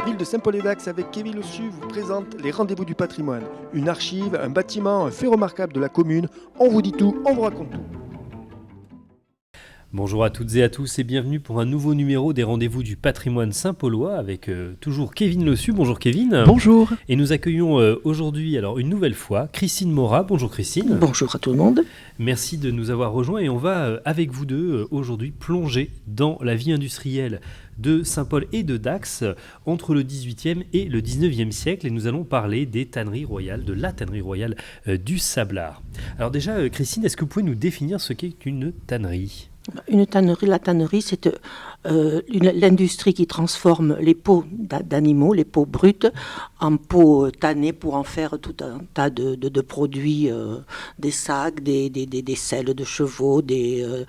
La ville de Saint-Paul-et-Dax avec Kevin Lossu vous présente les rendez-vous du patrimoine. Une archive, un bâtiment, un fait remarquable de la commune. On vous dit tout, on vous raconte tout. Bonjour à toutes et à tous et bienvenue pour un nouveau numéro des rendez-vous du patrimoine Saint-Paulois avec toujours Kevin Lossu. Bonjour Kevin. Bonjour. Et nous accueillons aujourd'hui alors une nouvelle fois Christine Morat. Bonjour Christine. Bonjour à tout le monde. Merci de nous avoir rejoints et on va avec vous deux aujourd'hui plonger dans la vie industrielle de Saint-Paul et de Dax entre le 18e et le 19e siècle et nous allons parler des tanneries royales, de la tannerie royale du Sablard. Alors déjà Christine, est-ce que vous pouvez nous définir ce qu'est une tannerie ? Une tannerie, la tannerie, c'est l'industrie qui transforme les peaux d'animaux, les peaux brutes, en peaux tannées pour en faire tout un tas de produits, des sacs, des selles de chevaux, des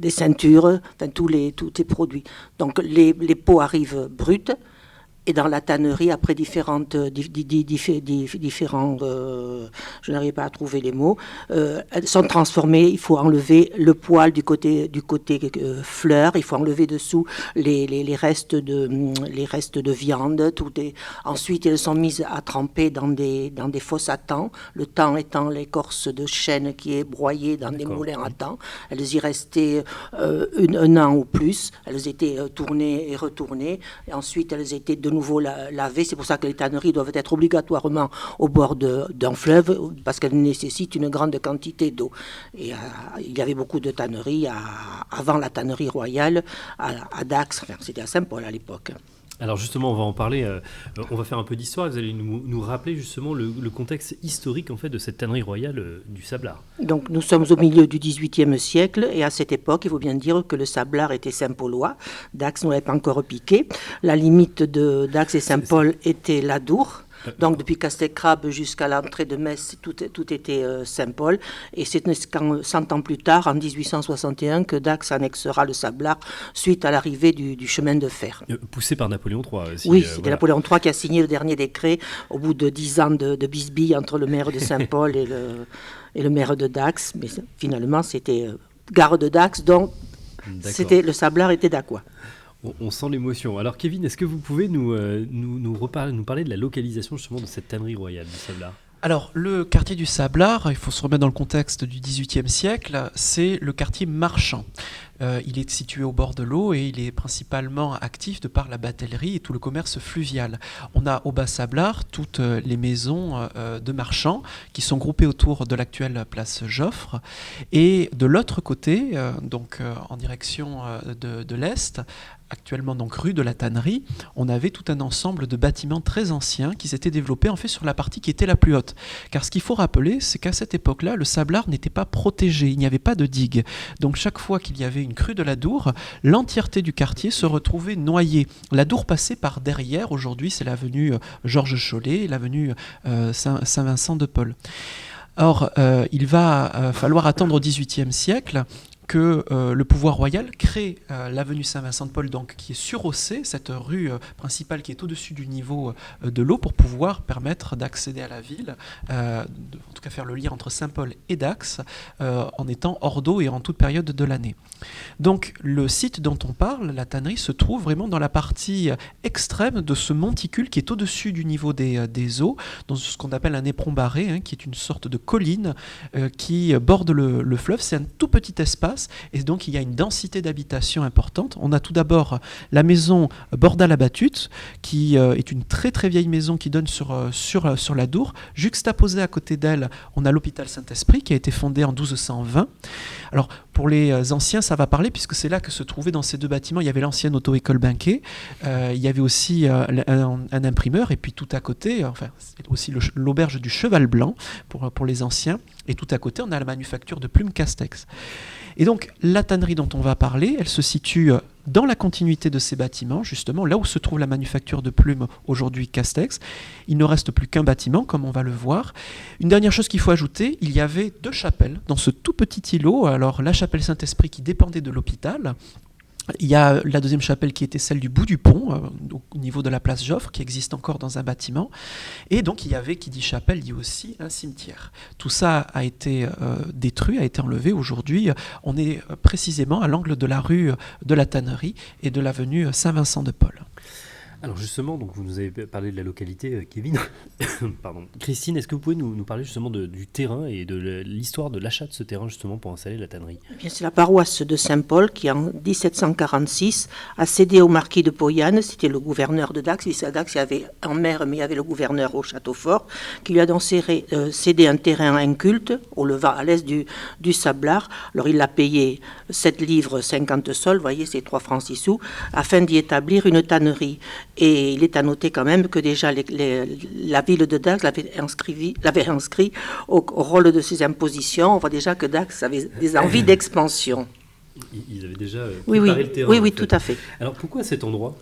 ceintures, enfin tous les produits. Donc les peaux arrivent brutes. Et dans la tannerie, après différents, je n'arrive pas à trouver les mots, elles sont transformées. Il faut enlever le poil du côté fleur. Il faut enlever dessous les restes de viande. Ensuite, elles sont mises à tremper dans des fosses à temps. Le temps étant l'écorce de chêne qui est broyée dans des moulins à temps. Elles y restaient un an ou plus. Elles étaient tournées et retournées. Et ensuite, elles étaient de nouveau lavées. C'est pour ça que les tanneries doivent être obligatoirement au bord d'un fleuve, parce qu'elles nécessitent une grande quantité d'eau. Et il y avait beaucoup de tanneries avant la tannerie royale à Dax, enfin, c'était à Saint-Paul à l'époque. Alors justement, on va en parler, on va faire un peu d'histoire, vous allez nous rappeler justement le contexte historique en fait, de cette tannerie royale du Sablard. Donc nous sommes au milieu du XVIIIe siècle et à cette époque, il faut bien dire que le Sablard était Saint-Paulois, Dax n'avait pas encore piqué. La limite de Dax et Saint-Paul était l'Adour. Donc depuis Castelcrabe jusqu'à l'entrée de Metz, tout était Saint-Paul. Et c'est 100 ans plus tard, en 1861, que Dax annexera le Sablard suite à l'arrivée du chemin de fer. Poussé par Napoléon III. Oui, c'était Napoléon III qui a signé le dernier décret au bout de 10 ans de bisbille entre le maire de Saint-Paul et le maire de Dax. Mais finalement, c'était gare de Dax, donc le Sablard était dacquois. On sent l'émotion. Alors Kevin, est-ce que vous pouvez nous parler de la localisation justement de cette tannerie royale du Sablard ? Alors, le quartier du Sablard, il faut se remettre dans le contexte du XVIIIe siècle, c'est le quartier marchand. Il est situé au bord de l'eau et il est principalement actif de par la batellerie et tout le commerce fluvial. On a au Bas-Sablard toutes les maisons de marchands qui sont groupées autour de l'actuelle place Joffre. Et de l'autre côté, en direction de l'Est, actuellement donc rue de la Tannerie, on avait tout un ensemble de bâtiments très anciens qui s'étaient développés en fait sur la partie qui était la plus haute. Car ce qu'il faut rappeler, c'est qu'à cette époque-là, le Sablard n'était pas protégé, il n'y avait pas de digue. Donc chaque fois qu'il y avait une crue de l'Adour, l'entièreté du quartier se retrouvait noyée. L'Adour passait par derrière, aujourd'hui c'est l'avenue Georges Chollet, l'avenue Saint-Vincent-de-Paul. Or, il va falloir attendre au XVIIIe siècle que le pouvoir royal crée l'avenue Saint-Vincent-de-Paul, donc qui est surhaussée, cette rue principale qui est au-dessus du niveau de l'eau, pour pouvoir permettre d'accéder à la ville, en tout cas faire le lien entre Saint-Paul et Dax, en étant hors d'eau et en toute période de l'année. Donc le site dont on parle, la tannerie, se trouve vraiment dans la partie extrême de ce monticule qui est au-dessus du niveau des eaux, dans ce qu'on appelle un éperon barré, qui est une sorte de colline qui borde le fleuve. C'est un tout petit espace et donc il y a une densité d'habitation importante. On a tout d'abord la maison Bordal-la-Battute qui est une très très vieille maison qui donne sur l'Adour. Juxtaposée à côté d'elle, on a l'hôpital Saint-Esprit qui a été fondé en 1220. Alors pour les anciens, ça va parler puisque c'est là que se trouvait dans ces deux bâtiments, il y avait l'ancienne auto-école Binquet, il y avait aussi un imprimeur et puis tout à côté, c'est aussi l'auberge du Cheval Blanc pour les anciens, et tout à côté on a la manufacture de plumes Castex. Et donc la tannerie dont on va parler, elle se situe dans la continuité de ces bâtiments, justement là où se trouve la manufacture de plumes aujourd'hui Castex. Il ne reste plus qu'un bâtiment, comme on va le voir. Une dernière chose qu'il faut ajouter, il y avait 2 chapelles dans ce tout petit îlot. Alors la chapelle Saint-Esprit qui dépendait de l'hôpital. Il y a la deuxième chapelle qui était celle du bout du pont, au niveau de la place Joffre, qui existe encore dans un bâtiment. Et donc il y avait, qui dit chapelle, dit aussi un cimetière. Tout ça a été détruit, a été enlevé. Aujourd'hui, on est précisément à l'angle de la rue de la Tannerie et de l'avenue Saint-Vincent-de-Paul. Alors justement, donc vous nous avez parlé de la localité, Kevin. Pardon. Christine, est-ce que vous pouvez nous parler justement du terrain et de l'histoire de l'achat de ce terrain justement pour installer la tannerie? Eh bien, c'est la paroisse de Saint-Paul qui, en 1746, a cédé au marquis de Pauillanes, c'était le gouverneur de Dax. À Dax, il y avait un maire, mais il y avait le gouverneur au château fort, qui lui a donc cédé un terrain inculte au levant, à l'est du Sablard. Alors, il l'a payé 7 livres 50 sols, vous voyez, c'est 3 francs 6 sous, afin d'y établir une tannerie. Et il est à noter quand même que déjà la ville de Dax l'avait inscrit au rôle de ses impositions. On voit déjà que Dax avait des envies d'expansion. Ils avaient déjà préparé le terrain. Oui, tout à fait. Alors pourquoi cet endroit?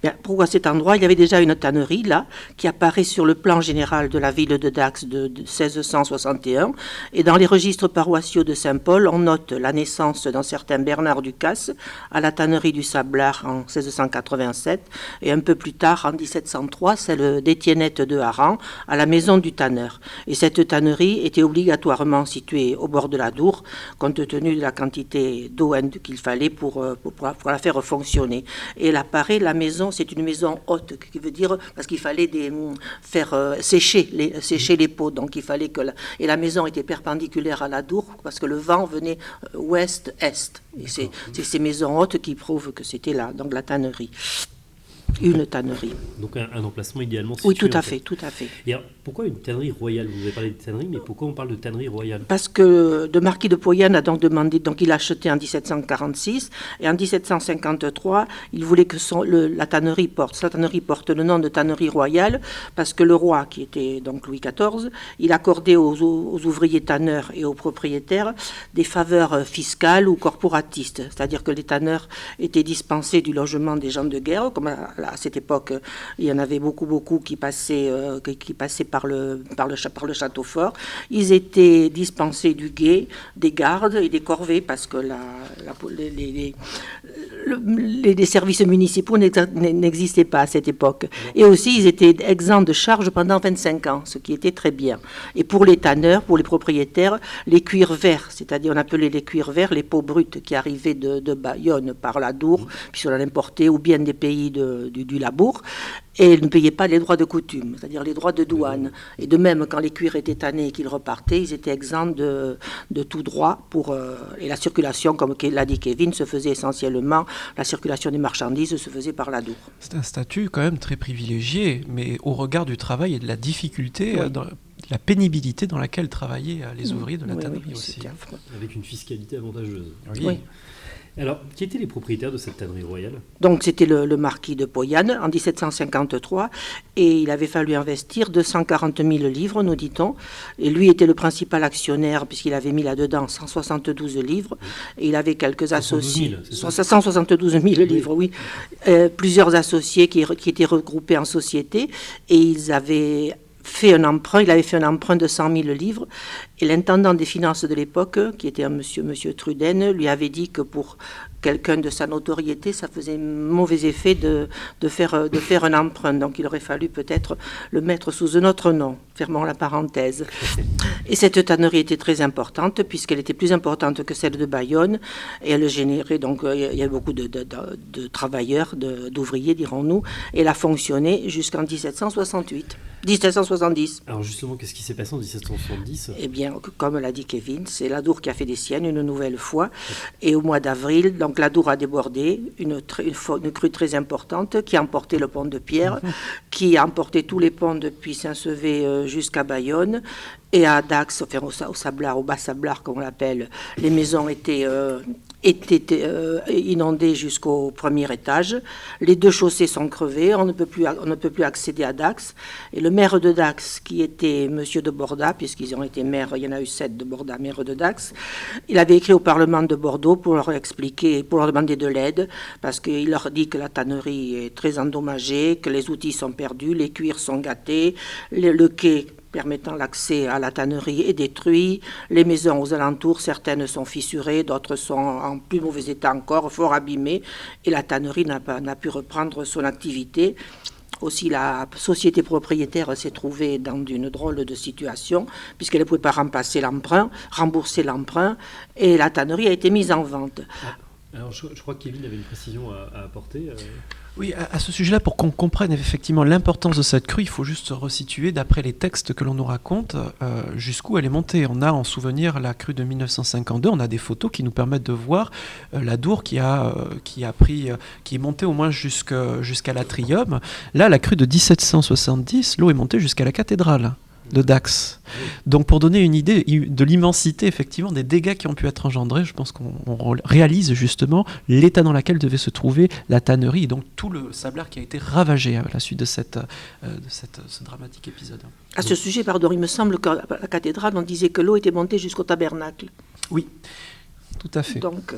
Bien, pourquoi cet endroit? Il y avait déjà une tannerie là, qui apparaît sur le plan général de la ville de Dax de 1661. Et dans les registres paroissiaux de Saint-Paul, on note la naissance d'un certain Bernard Ducasse à la tannerie du Sablard en 1687. Et un peu plus tard, en 1703, celle d'Étiennette de Haran à la maison du tanneur. Et cette tannerie était obligatoirement située au bord de la Dour, compte tenu de la quantité d'eau qu'il fallait pour la faire fonctionner. Et elle apparaît, la maison, c'est une maison haute, qui veut dire, parce qu'il fallait faire sécher les pots, donc il fallait que et la maison était perpendiculaire à la Dour, parce que le vent venait ouest-est. Et c'est ces maisons hautes qui prouvent que c'était là, donc la tannerie. Une tannerie. Donc un emplacement idéalement situé. Oui, tout à fait. Et alors, pourquoi une tannerie royale? Vous avez parlé de tannerie, mais pourquoi on parle de tannerie royale? Parce que le marquis de Pauillanes a donc demandé, donc il a acheté en 1746, et en 1753, il voulait que sa tannerie porte le nom de tannerie royale, parce que le roi, qui était donc Louis XIV, il accordait aux ouvriers tanneurs et aux propriétaires des faveurs fiscales ou corporatistes, c'est-à-dire que les tanneurs étaient dispensés du logement des gens de guerre, comme à cette époque, il y en avait beaucoup qui passaient par le château fort. Ils étaient dispensés du guet, des gardes et des corvées, parce que les services municipaux n'existaient pas à cette époque. Et aussi, ils étaient exempts de charges pendant 25 ans, ce qui était très bien. Et pour les tanneurs, pour les propriétaires, les cuirs verts, c'est-à-dire on appelait les cuirs verts les peaux brutes qui arrivaient de Bayonne par la Dour, puisqu'on en importait, ou bien des pays du Labour, et ils ne payaient pas les droits de coutume, c'est-à-dire les droits de douane. Et de même, quand les cuirs étaient tannés et qu'ils repartaient, ils étaient exempts de tout droit et la circulation, comme l'a dit Kevin, se faisait essentiellement, la circulation des marchandises se faisait par la Dour. C'est un statut quand même très privilégié, mais au regard du travail et de la difficulté, la pénibilité dans laquelle travaillaient les ouvriers de la tannerie aussi. Avec une fiscalité avantageuse. Oui. Alors, qui étaient les propriétaires de cette tannerie royale? Donc, c'était le marquis de Pauillanes en 1753, et il avait fallu investir 240 000 livres, nous dit-on. Et lui était le principal actionnaire, puisqu'il avait mis là-dedans 172 livres, et il avait quelques associés. 172 000 livres, oui. Plusieurs associés qui étaient regroupés en société, et ils avaient fait un emprunt, il avait fait un emprunt de 100 000 livres, et l'intendant des finances de l'époque, qui était un monsieur Truden, lui avait dit que pour quelqu'un de sa notoriété, ça faisait mauvais effet de faire un emprunt, donc il aurait fallu peut-être le mettre sous un autre nom, fermons la parenthèse. Et cette tannerie était très importante, puisqu'elle était plus importante que celle de Bayonne, et elle générait, donc il y avait beaucoup de travailleurs, d'ouvriers, dirons-nous, et elle a fonctionné jusqu'en 1770. Alors justement, qu'est-ce qui s'est passé en 1770? Eh bien, comme l'a dit Kevin, c'est la Dour qui a fait des siennes une nouvelle fois, et au mois d'avril, donc la Dour a débordé, une crue très importante qui a emporté le pont de Pierre, qui a emporté tous les ponts depuis Saint-Sevé jusqu'à Bayonne. Et à Dax, enfin au Sablard, au Bas-Sablard, comme on l'appelle, les maisons étaient inondées jusqu'au premier étage. Les 2 chaussées sont crevées, on ne peut plus accéder à Dax. Et le maire de Dax, qui était Monsieur de Borda, puisqu'ils ont été maires, il y en a eu 7 de Borda, maire de Dax, il avait écrit au Parlement de Bordeaux pour leur expliquer, pour leur demander de l'aide, parce qu'il leur dit que la tannerie est très endommagée, que les outils sont perdus, les cuirs sont gâtés, le quai permettant l'accès à la tannerie est détruit. Les maisons aux alentours, certaines sont fissurées, d'autres sont en plus mauvais état encore, fort abîmées, et la tannerie n'a pu reprendre son activité. Aussi, la société propriétaire s'est trouvée dans une drôle de situation, puisqu'elle ne pouvait pas rembourser l'emprunt, et la tannerie a été mise en vente. Alors, je crois que Kevin avait une précision à apporter. Oui, à ce sujet-là, pour qu'on comprenne effectivement l'importance de cette crue, il faut juste se resituer d'après les textes que l'on nous raconte jusqu'où elle est montée. On a en souvenir la crue de 1952, on a des photos qui nous permettent de voir l'Adour qui est montée au moins jusqu'à l'Atrium. Là, la crue de 1770, l'eau est montée jusqu'à la cathédrale de Dax. Donc pour donner une idée de l'immensité effectivement des dégâts qui ont pu être engendrés, je pense qu'on réalise justement l'état dans lequel devait se trouver la tannerie et donc tout le sablard qui a été ravagé à la suite de ce dramatique épisode. À ce sujet, il me semble qu'à la cathédrale, on disait que l'eau était montée jusqu'au tabernacle. Oui, tout à fait. Donc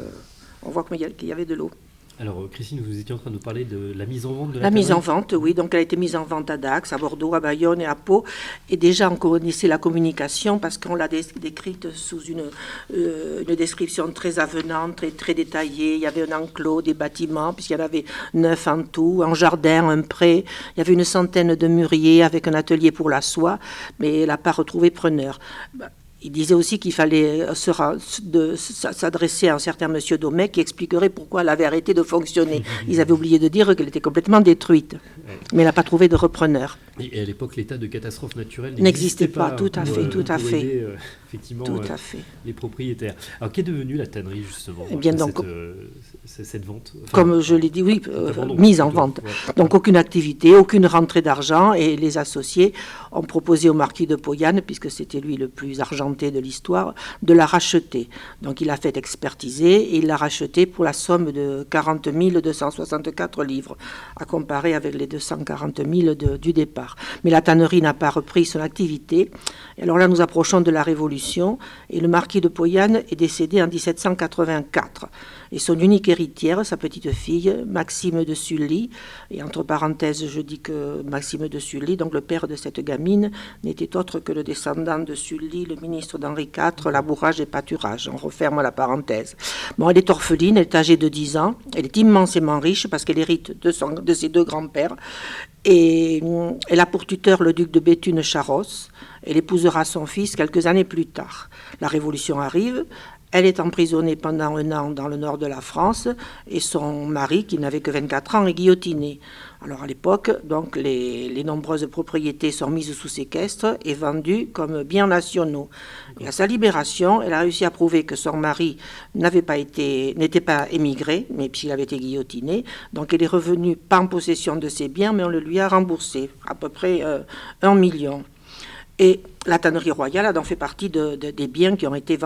on voit qu'il y avait de l'eau. Alors, Christine, vous étiez en train de nous parler de la mise en vente de la La mise en tannerie. vente, oui. Donc, elle a été mise en vente à Dax, à Bordeaux, à Bayonne et à Pau. Et déjà, on connaissait la communication parce qu'on l'a décrite sous une description très avenante, très détaillée. Il y avait un enclos, des bâtiments, puisqu'il y en avait 9 en tout, un jardin, un pré. Il y avait une centaine de mûriers avec un atelier pour la soie, mais elle n'a pas retrouvé preneur. Il disait aussi qu'il fallait s'adresser à un certain monsieur Domecq qui expliquerait pourquoi elle avait arrêté de fonctionner. Ils avaient oublié de dire qu'elle était complètement détruite, mais elle n'a pas trouvé de repreneur. Et à l'époque, l'état de catastrophe naturelle n'existait pas. Tout à fait. Aider, effectivement, tout à fait. les propriétaires. Alors, qu'est devenue la tannerie, justement, Eh bien, donc, cette vente comme je l'ai dit, oui, mise en vente. Ouais. Donc, aucune activité, aucune rentrée d'argent, et les associés ont proposé au marquis de Pauillanes, puisque c'était lui le plus argenté de l'histoire, de la racheter. Donc, il a fait expertiser, et il l'a rachetée pour la somme de 40 264 livres, à comparer avec les 240 000 du départ. Mais la tannerie n'a pas repris son activité. Et alors là, nous approchons de la Révolution et le marquis de Pauillanes est décédé en 1784. Et son unique héritière, sa petite-fille, Maxime de Sully, et entre parenthèses, je dis que Maxime de Sully, donc le père de cette gamine, n'était autre que le descendant de Sully, le ministre d'Henri IV, labourage et pâturage. On referme la parenthèse. Bon, elle est orpheline, elle est âgée de 10 ans, elle est immensément riche parce qu'elle hérite de ses deux grands-pères. Et elle a pour tuteur le duc de Béthune-Charros. Elle épousera son fils quelques années plus tard. La Révolution arrive. Elle est emprisonnée pendant 1 an dans le nord de la France et son mari, qui n'avait que 24 ans, est guillotiné. Alors à l'époque, donc, les nombreuses propriétés sont mises sous séquestre et vendues comme biens nationaux. Et à sa libération, elle a réussi à prouver que son mari n'était pas émigré, mais puisqu'il avait été guillotiné. Donc elle est revenue pas en possession de ses biens, mais on le lui a remboursé, à peu près 1 million. Et la tannerie royale a donc fait partie des biens qui ont été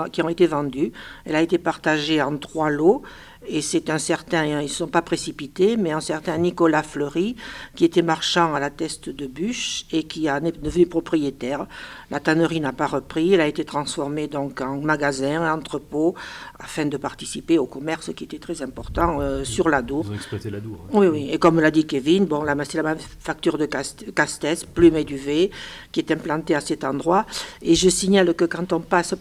vendus. Elle a été partagée en 3 lots. Et c'est un certain, ils ne sont pas précipités, mais un certain Nicolas Fleury, qui était marchand à la Teste de Bûche et qui est devenu propriétaire. La tannerie n'a pas repris, elle a été transformée donc en magasin, en entrepôt, afin de participer au commerce qui était très important sur l'Adour. Ils ont exploité l'Adour. Hein. Oui, oui. Et comme l'a dit Kevin, bon, c'est la manufacture de Castès, Plume et Duvet, qui est implantée à cet endroit. Et je signale que quand on passe,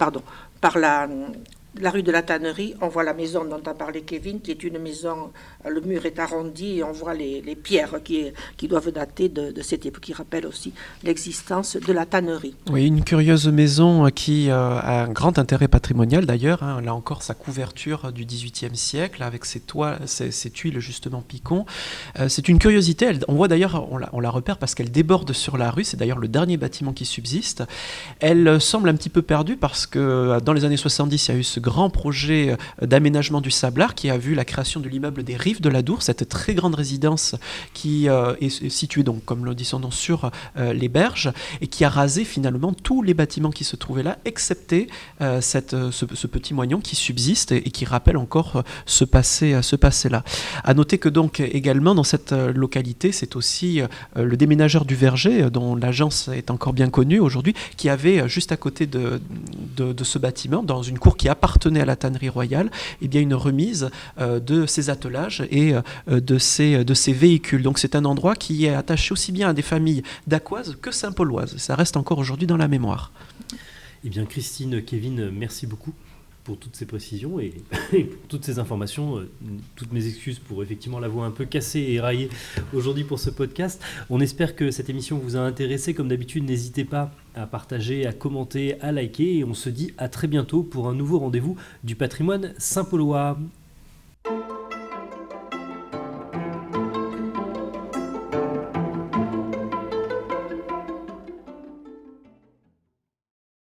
par la rue de la Tannerie, on voit la maison dont a parlé Kevin, qui est une maison, le mur est arrondi et on voit les pierres qui doivent dater de cette époque, qui rappellent aussi l'existence de la tannerie. Oui, une curieuse maison qui a un grand intérêt patrimonial d'ailleurs, hein, là encore sa couverture du XVIIIe siècle avec ses toits, ses tuiles justement Picon. C'est une curiosité, on voit d'ailleurs, on la repère parce qu'elle déborde sur la rue, c'est d'ailleurs le dernier bâtiment qui subsiste. Elle semble un petit peu perdue parce que dans les années 70, il y a eu ce grand projet d'aménagement du Sablard qui a vu la création de l'immeuble des Rives de l'Adour, cette très grande résidence qui est située donc, comme le dit son nom, sur les berges et qui a rasé finalement tous les bâtiments qui se trouvaient là, excepté ce petit moignon qui subsiste et qui rappelle encore ce passé-là. À noter que donc également dans cette localité, c'est aussi le déménageur du Verger, dont l'agence est encore bien connue aujourd'hui, qui avait juste à côté de ce bâtiment, dans une cour qui appartenait à la tannerie royale, eh bien une remise de ces attelages et de ces véhicules. Donc c'est un endroit qui est attaché aussi bien à des familles dacquoises que saint-pauloises. Ça reste encore aujourd'hui dans la mémoire. Eh bien Christine, Kevin, merci beaucoup pour toutes ces précisions et pour toutes ces informations. Toutes mes excuses pour effectivement la voix un peu cassée et éraillée aujourd'hui pour ce podcast. On espère que cette émission vous a intéressé. Comme d'habitude, n'hésitez pas à partager, à commenter, à liker. Et on se dit à très bientôt pour un nouveau rendez-vous du patrimoine saint-paulois.